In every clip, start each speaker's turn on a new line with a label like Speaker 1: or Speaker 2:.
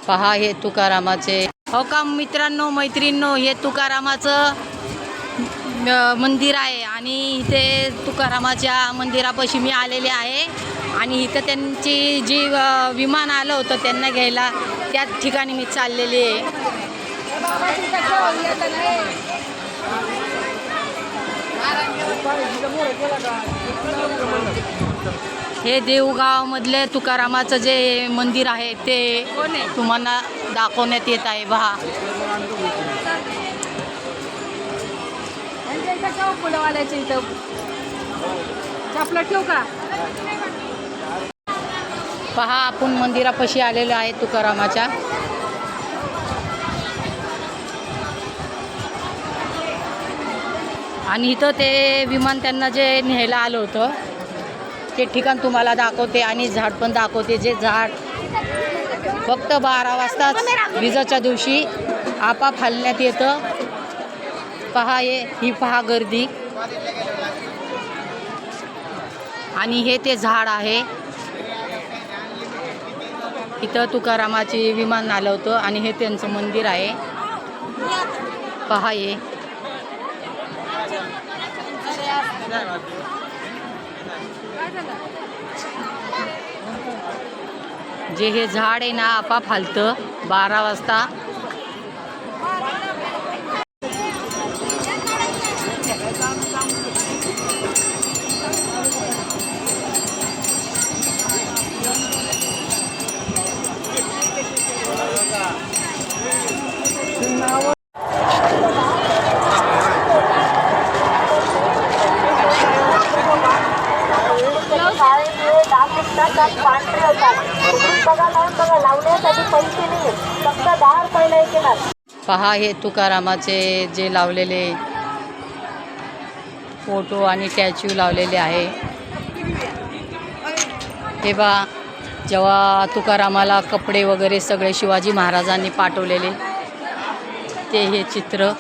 Speaker 1: पहा हे तुकारामाचे हो का मित्रांनो मैत्रिणींनो, हे तुकारामाचं मंदिर आहे आणि इथे तुकारामाच्या मंदिरापाशी मी आलेले आहे आणि इथं त्यांची जी विमान आलं होतं त्यांना घ्यायला त्याच ठिकाणी मी चाललेली आहे। हे देऊगावमधले तुकारामाचं जे मंदिर आहे ते तुम्हाला दाखवण्यात येत आहे। पहा पहा आपण मंदिरापाशी आलेलो आहे तुकारामाच्या। आणि इथं ते विमान त्यांना जे न्यायला आलं होतं ते ठिकाण तुम्हाला दाखवते आणि झाड पण दाखवते। जे झाड फक्त 12 वाजताच विजेच्या दिवशी आपाप हलण्यात येतं। पहा ही पहा गर्दी आणि हे ते झाड आहे। इथं तुकारामाचे विमान आलं होतं आणि हे त्यांचं मंदिर आहे। पहा हे जे हे झाड आहे ना आपाप हलतं 12 वाजता। पहा हे तुकारामाचे जे लावलेले फोटो आणि स्टॅच्यू लावलेले आहे। हे बा जेव्हा तुकारामाला कपडे वगैरे सगळे शिवाजी महाराजांनी पाठवलेले ते हे चित्र।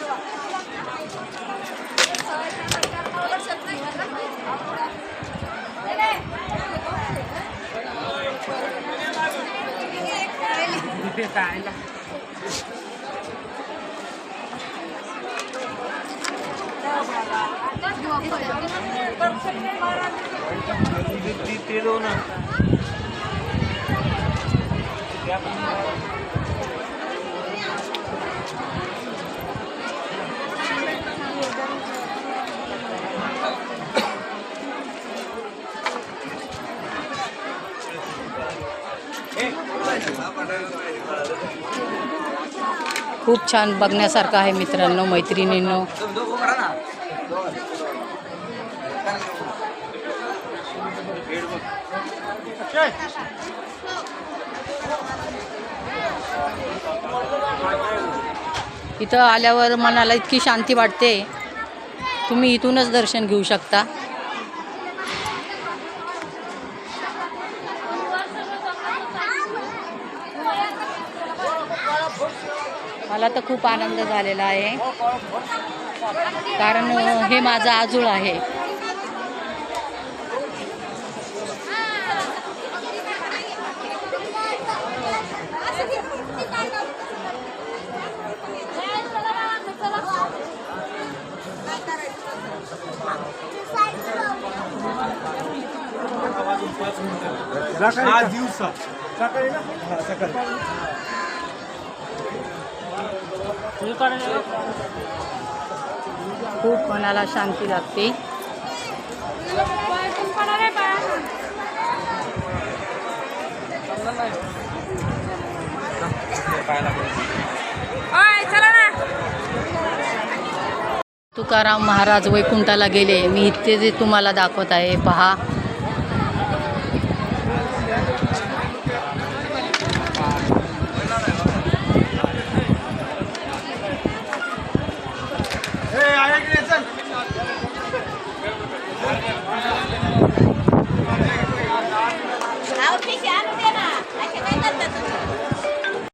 Speaker 1: खूप छान बघण्यासारखं आहे मित्रांनो मैत्रिणींनो। इथं आल्यावर मनाला इतकी शांती वाटते, तुम्ही इथूनच दर्शन घेऊ शकता। मला तर खूप आनंद झालेला आहे कारण हे माझं आजूळ आहे। खूप मनाला शांती लागते। तुकाराम महाराज वैकुंठाला गेले, मी इथे जे तुम्हाला दाखवत आहे पहा।